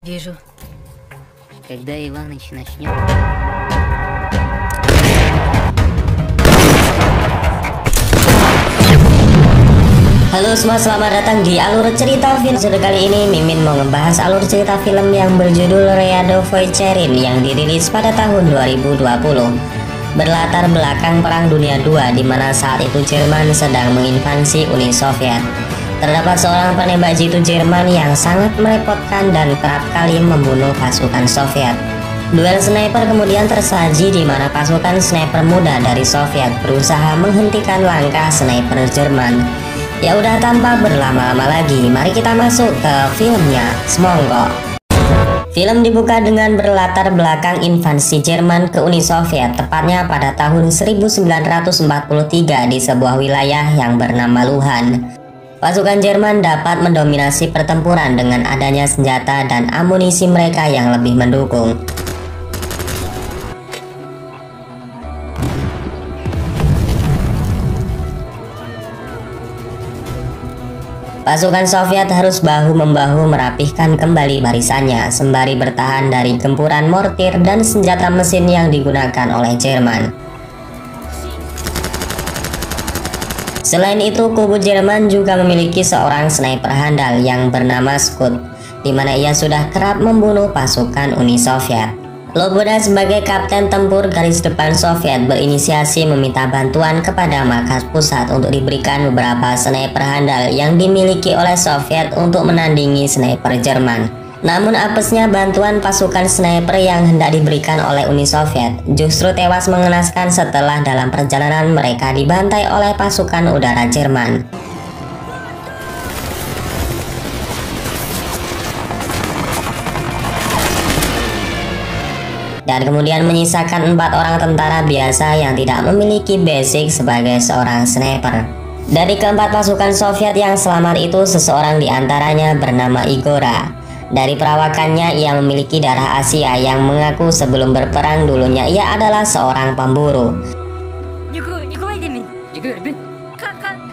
Вижу. Когда Иваныч начнет. Halo semua, selamat datang di Alur Cerita Film. Kali ini Mimin mau ngebahas alur cerita film yang berjudul Ryadovycherin yang dirilis pada tahun 2020. Berlatar belakang Perang Dunia II, di mana saat itu Jerman sedang menginvasi Uni Soviet. Terdapat seorang penembak jitu Jerman yang sangat merepotkan dan kerap kali membunuh pasukan Soviet. Duel sniper kemudian tersaji, di mana pasukan sniper muda dari Soviet berusaha menghentikan langkah sniper Jerman. Ya udah, tanpa berlama-lama lagi, mari kita masuk ke filmnya. Semonggo. Film dibuka dengan berlatar belakang invasi Jerman ke Uni Soviet, tepatnya pada tahun 1943 di sebuah wilayah yang bernama Luhan. Pasukan Jerman dapat mendominasi pertempuran dengan adanya senjata dan amunisi mereka yang lebih mendukung. Pasukan Soviet harus bahu-membahu merapihkan kembali barisannya, sembari bertahan dari gempuran mortir dan senjata mesin yang digunakan oleh Jerman. Selain itu, kubu Jerman juga memiliki seorang sniper handal yang bernama Scud, di mana ia sudah kerap membunuh pasukan Uni Soviet. Loboda sebagai kapten tempur garis depan Soviet berinisiasi meminta bantuan kepada markas pusat untuk diberikan beberapa sniper handal yang dimiliki oleh Soviet untuk menandingi sniper Jerman. Namun apesnya bantuan pasukan sniper yang hendak diberikan oleh Uni Soviet justru tewas mengenaskan setelah dalam perjalanan mereka dibantai oleh pasukan udara Jerman. Dan kemudian menyisakan 4 orang tentara biasa yang tidak memiliki basic sebagai seorang sniper. Dari keempat pasukan Soviet yang selamat itu, seseorang diantaranya bernama Igora. Dari perawakannya, ia memiliki darah Asia yang mengaku sebelum berperang dulunya ia adalah seorang pemburu.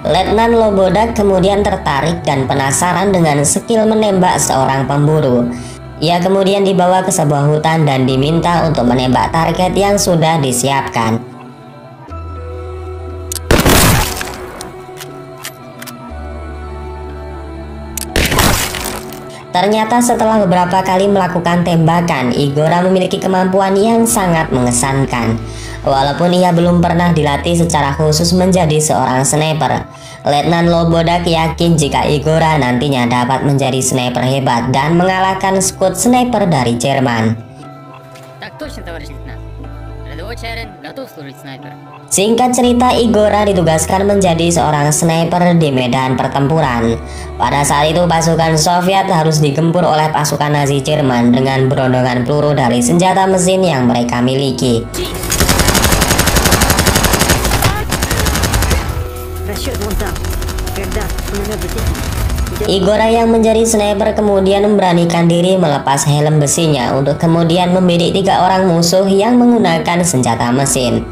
Letnan Loboda kemudian tertarik dan penasaran dengan skill menembak seorang pemburu. Ia kemudian dibawa ke sebuah hutan dan diminta untuk menembak target yang sudah disiapkan. Ternyata setelah beberapa kali melakukan tembakan, Igora memiliki kemampuan yang sangat mengesankan. Walaupun ia belum pernah dilatih secara khusus menjadi seorang sniper, Letnan Loboda yakin jika Igora nantinya dapat menjadi sniper hebat dan mengalahkan skuad sniper dari Jerman. Singkat cerita, Igora ditugaskan menjadi seorang sniper di medan pertempuran. Pada saat itu pasukan Soviet harus digempur oleh pasukan Nazi Jerman dengan berondongan peluru dari senjata mesin yang mereka miliki. Igora yang menjadi sniper kemudian memberanikan diri melepas helm besinya untuk kemudian membidik 3 orang musuh yang menggunakan senjata mesin.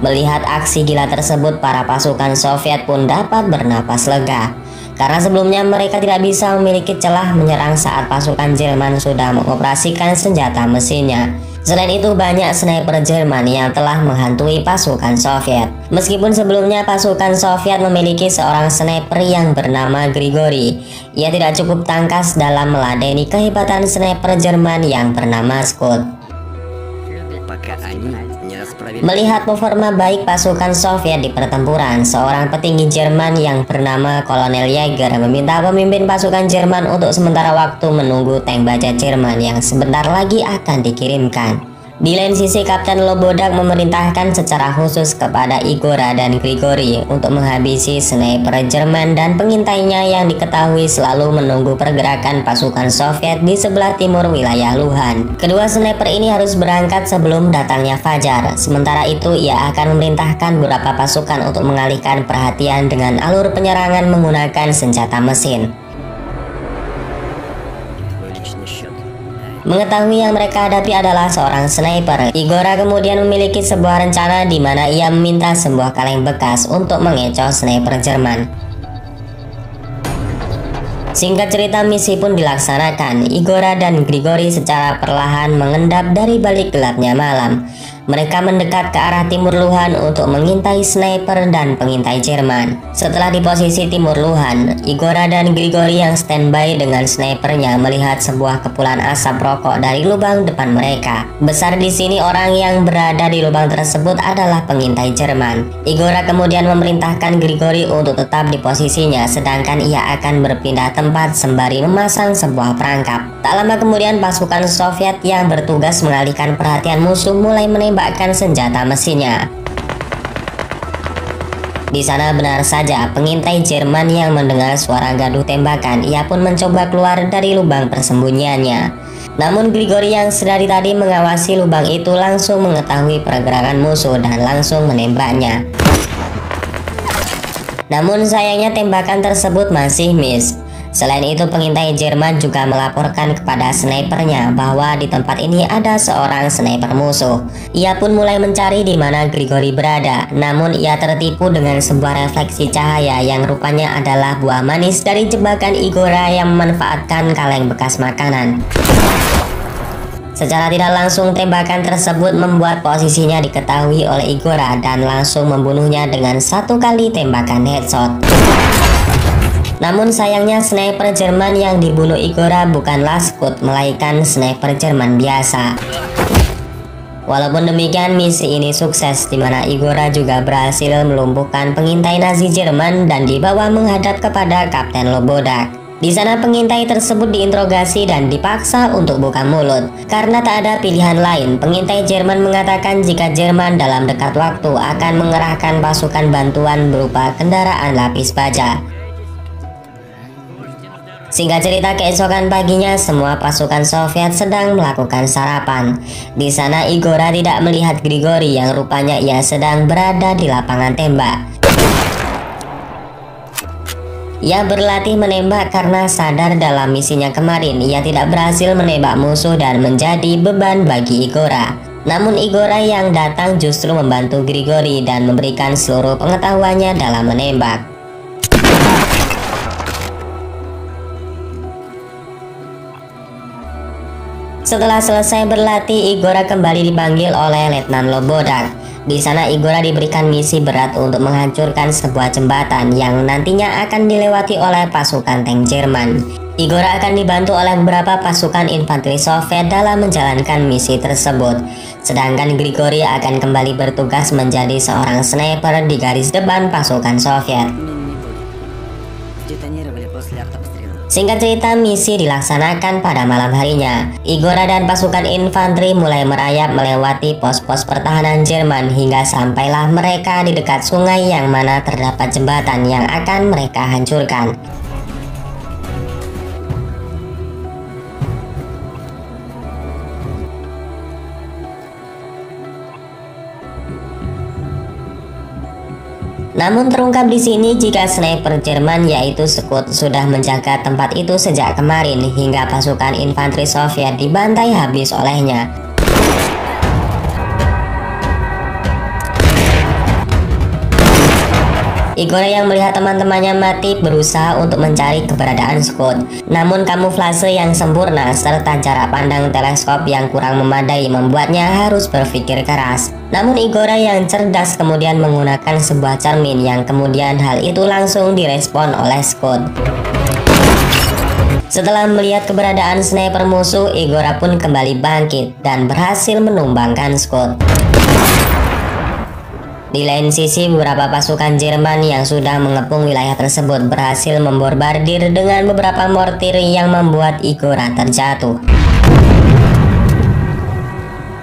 Melihat aksi gila tersebut, para pasukan Soviet pun dapat bernapas lega, karena sebelumnya mereka tidak bisa memiliki celah menyerang saat pasukan Jerman sudah mengoperasikan senjata mesinnya. Selain itu, banyak sniper Jerman yang telah menghantui pasukan Soviet. Meskipun sebelumnya pasukan Soviet memiliki seorang sniper yang bernama Grigori, ia tidak cukup tangkas dalam meladeni kehebatan sniper Jerman yang bernama Scud. Melihat performa baik pasukan Soviet di pertempuran, seorang petinggi Jerman yang bernama Kolonel Jäger meminta pemimpin pasukan Jerman untuk sementara waktu menunggu tank baja Jerman yang sebentar lagi akan dikirimkan. Di lain sisi, Kapten Loboda memerintahkan secara khusus kepada Igora dan Grigori untuk menghabisi sniper Jerman dan pengintainya yang diketahui selalu menunggu pergerakan pasukan Soviet di sebelah timur wilayah Luhan. Kedua sniper ini harus berangkat sebelum datangnya fajar. Sementara itu, ia akan memerintahkan beberapa pasukan untuk mengalihkan perhatian dengan alur penyerangan menggunakan senjata mesin. Mengetahui yang mereka hadapi adalah seorang sniper, Igora kemudian memiliki sebuah rencana di mana ia meminta sebuah kaleng bekas untuk mengecoh sniper Jerman. Singkat cerita, misi pun dilaksanakan. Igora dan Grigori secara perlahan mengendap dari balik gelapnya malam. Mereka mendekat ke arah timur Luhan untuk mengintai sniper dan pengintai Jerman. Setelah di posisi timur Luhan, Igora dan Grigori yang standby dengan snipernya melihat sebuah kepulan asap rokok dari lubang depan mereka. Besar di sini orang yang berada di lubang tersebut adalah pengintai Jerman. Igora kemudian memerintahkan Grigori untuk tetap di posisinya, sedangkan ia akan berpindah tempat sembari memasang sebuah perangkap. Tak lama kemudian pasukan Soviet yang bertugas mengalihkan perhatian musuh mulai menembakkan senjata mesinnya. Di sana benar saja pengintai Jerman yang mendengar suara gaduh tembakan, ia pun mencoba keluar dari lubang persembunyiannya. Namun Grigori yang sedari tadi mengawasi lubang itu langsung mengetahui pergerakan musuh dan langsung menembaknya. Namun sayangnya tembakan tersebut masih miss. Selain itu, pengintai Jerman juga melaporkan kepada snipernya bahwa di tempat ini ada seorang sniper musuh. Ia pun mulai mencari di mana Grigori berada, namun ia tertipu dengan sebuah refleksi cahaya yang rupanya adalah buah manis dari jebakan Igora yang memanfaatkan kaleng bekas makanan. Secara tidak langsung, tembakan tersebut membuat posisinya diketahui oleh Igora dan langsung membunuhnya dengan satu kali tembakan headshot. Namun sayangnya sniper Jerman yang dibunuh Igora bukanlah Scud, melainkan sniper Jerman biasa. Walaupun demikian, misi ini sukses di mana Igora juga berhasil melumpuhkan pengintai Nazi Jerman dan dibawa menghadap kepada Kapten Lobodak. Di sana pengintai tersebut diinterogasi dan dipaksa untuk buka mulut. Karena tak ada pilihan lain, pengintai Jerman mengatakan jika Jerman dalam dekat waktu akan mengerahkan pasukan bantuan berupa kendaraan lapis baja. Singkat cerita, keesokan paginya semua pasukan Soviet sedang melakukan sarapan. Di sana Igora tidak melihat Grigori yang rupanya ia sedang berada di lapangan tembak. Ia berlatih menembak karena sadar dalam misinya kemarin ia tidak berhasil menembak musuh dan menjadi beban bagi Igora. Namun Igora yang datang justru membantu Grigori dan memberikan seluruh pengetahuannya dalam menembak. Setelah selesai berlatih, Igora kembali dipanggil oleh Letnan Lobodak. Di sana Igora diberikan misi berat untuk menghancurkan sebuah jembatan yang nantinya akan dilewati oleh pasukan tank Jerman. Igora akan dibantu oleh beberapa pasukan infanteri Soviet dalam menjalankan misi tersebut. Sedangkan Grigori akan kembali bertugas menjadi seorang sniper di garis depan pasukan Soviet. Singkat cerita, misi dilaksanakan pada malam harinya. Igora dan pasukan infanteri mulai merayap melewati pos-pos pertahanan Jerman hingga sampailah mereka di dekat sungai yang mana terdapat jembatan yang akan mereka hancurkan. Namun terungkap di sini jika sniper Jerman yaitu Scud sudah menjaga tempat itu sejak kemarin hingga pasukan infanteri Soviet dibantai habis olehnya. Igora yang melihat teman-temannya mati berusaha untuk mencari keberadaan Scud. Namun kamuflase yang sempurna serta jarak pandang teleskop yang kurang memadai membuatnya harus berpikir keras. Namun Igora yang cerdas kemudian menggunakan sebuah cermin yang kemudian hal itu langsung direspon oleh Scud. Setelah melihat keberadaan sniper musuh, Igora pun kembali bangkit dan berhasil menumbangkan Scud. Di lain sisi, beberapa pasukan Jerman yang sudah mengepung wilayah tersebut berhasil membombardir dengan beberapa mortir yang membuat Igora terjatuh.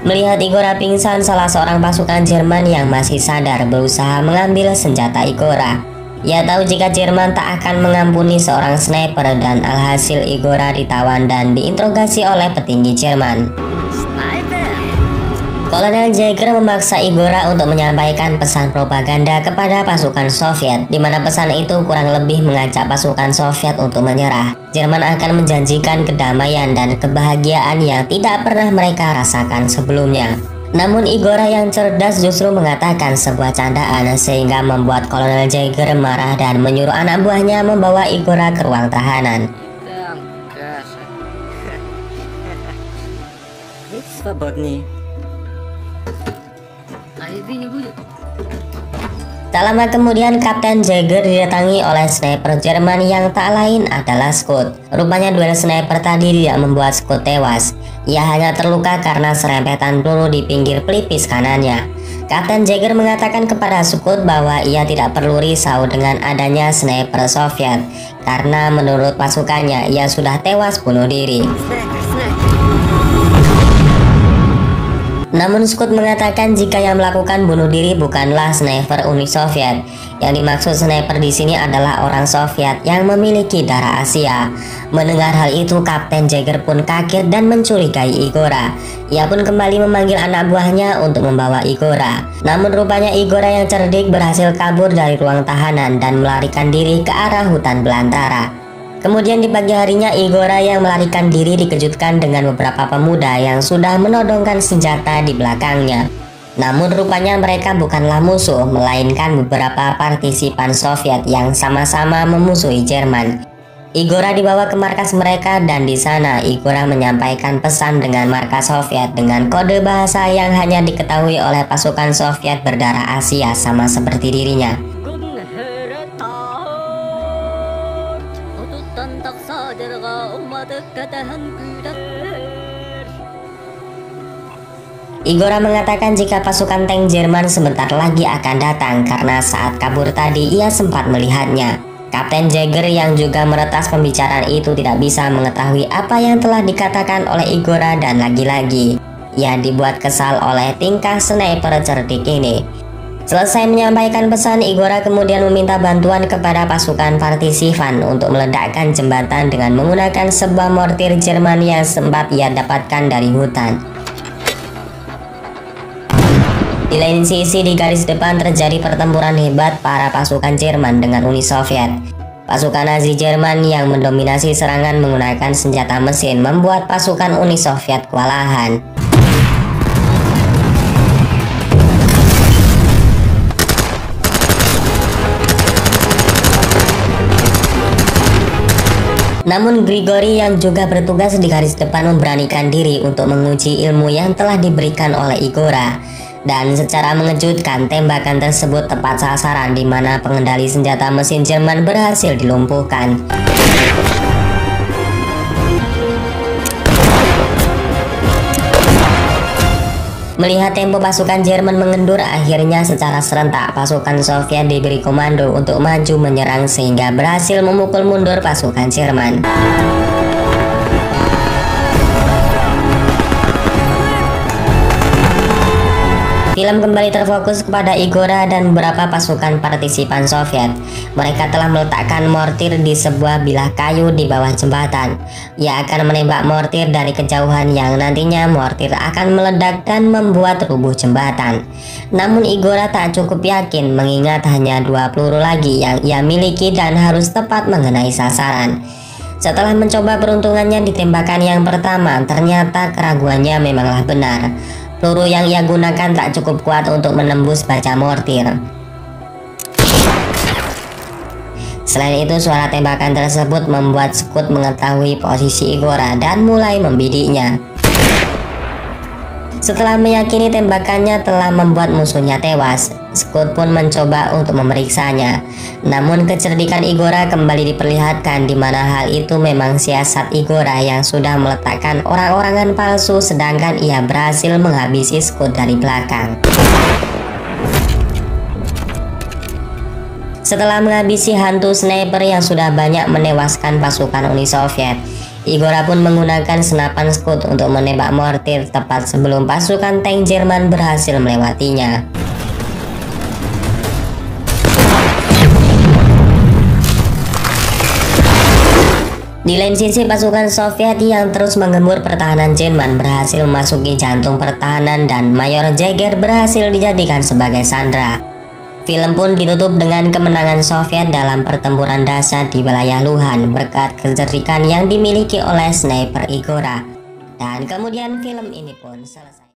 Melihat Igora pingsan, salah seorang pasukan Jerman yang masih sadar berusaha mengambil senjata Igora. Ia tahu jika Jerman tak akan mengampuni seorang sniper dan alhasil Igora ditawan dan diinterogasi oleh petinggi Jerman. Kolonel Jagger memaksa Igora untuk menyampaikan pesan propaganda kepada pasukan Soviet, di mana pesan itu kurang lebih mengajak pasukan Soviet untuk menyerah. Jerman akan menjanjikan kedamaian dan kebahagiaan yang tidak pernah mereka rasakan sebelumnya. Namun Igora yang cerdas justru mengatakan sebuah candaan, sehingga membuat Kolonel Jagger marah dan menyuruh anak buahnya membawa Igora ke ruang tahanan. Tak lama kemudian Kapten Jagger didatangi oleh sniper Jerman yang tak lain adalah Scott. Rupanya duel sniper tadi tidak membuat Scott tewas. Ia hanya terluka karena serempetan peluru di pinggir pelipis kanannya. Kapten Jagger mengatakan kepada Scott bahwa ia tidak perlu risau dengan adanya sniper Soviet, karena menurut pasukannya ia sudah tewas bunuh diri. Namun Scott mengatakan jika yang melakukan bunuh diri bukanlah sniper Uni Soviet. Yang dimaksud sniper di sini adalah orang Soviet yang memiliki darah Asia. Mendengar hal itu, Kapten Jagger pun kaget dan mencurigai Igora. Ia pun kembali memanggil anak buahnya untuk membawa Igora. Namun rupanya Igora yang cerdik berhasil kabur dari ruang tahanan dan melarikan diri ke arah hutan belantara. Kemudian di pagi harinya Igora yang melarikan diri dikejutkan dengan beberapa pemuda yang sudah menodongkan senjata di belakangnya. Namun rupanya mereka bukanlah musuh, melainkan beberapa partisipan Soviet yang sama-sama memusuhi Jerman. Igora dibawa ke markas mereka dan di sana Igora menyampaikan pesan dengan markas Soviet dengan kode bahasa yang hanya diketahui oleh pasukan Soviet berdarah Asia sama seperti dirinya. Igora mengatakan jika pasukan tank Jerman sebentar lagi akan datang karena saat kabur tadi ia sempat melihatnya. Kapten Jagger yang juga meretas pembicaraan itu tidak bisa mengetahui apa yang telah dikatakan oleh Igora dan lagi-lagi ia dibuat kesal oleh tingkah sniper cerdik ini. Selesai menyampaikan pesan, Igora kemudian meminta bantuan kepada pasukan partisipan untuk meledakkan jembatan dengan menggunakan sebuah mortir Jerman yang sempat ia dapatkan dari hutan. Di lain sisi, di garis depan terjadi pertempuran hebat para pasukan Jerman dengan Uni Soviet. Pasukan Nazi Jerman yang mendominasi serangan menggunakan senjata mesin membuat pasukan Uni Soviet kewalahan. Namun Grigori yang juga bertugas di garis depan memberanikan diri untuk menguji ilmu yang telah diberikan oleh Igora. Dan secara mengejutkan tembakan tersebut tepat sasaran di mana pengendali senjata mesin Jerman berhasil dilumpuhkan. Melihat tempo pasukan Jerman mengendur, akhirnya secara serentak pasukan Soviet diberi komando untuk maju menyerang sehingga berhasil memukul mundur pasukan Jerman. Film kembali terfokus kepada Igora dan beberapa pasukan partisipan Soviet. Mereka telah meletakkan mortir di sebuah bilah kayu di bawah jembatan. Ia akan menembak mortir dari kejauhan yang nantinya mortir akan meledak dan membuat rubuh jembatan. Namun Igora tak cukup yakin mengingat hanya 2 peluru lagi yang ia miliki dan harus tepat mengenai sasaran. Setelah mencoba peruntungannya di tembakan yang pertama, ternyata keraguannya memanglah benar. Peluru yang ia gunakan tak cukup kuat untuk menembus baja mortir. Selain itu, suara tembakan tersebut membuat Scott mengetahui posisi Igora dan mulai membidiknya. Setelah meyakini tembakannya telah membuat musuhnya tewas, Scott pun mencoba untuk memeriksanya. Namun kecerdikan Igora kembali diperlihatkan di mana hal itu memang siasat Igora yang sudah meletakkan orang-orangan palsu, sedangkan ia berhasil menghabisi Scott dari belakang. Setelah menghabisi hantu sniper yang sudah banyak menewaskan pasukan Uni Soviet, Igora pun menggunakan senapan Scott untuk menembak mortir tepat sebelum pasukan tank Jerman berhasil melewatinya. Di lain sisi, pasukan Soviet yang terus menggempur pertahanan Jerman berhasil memasuki jantung pertahanan dan Mayor Jäger berhasil dijadikan sebagai sandera. Film pun ditutup dengan kemenangan Soviet dalam pertempuran dahsyat di wilayah Luhan berkat kecerdikan yang dimiliki oleh sniper Igora. Dan kemudian film ini pun selesai.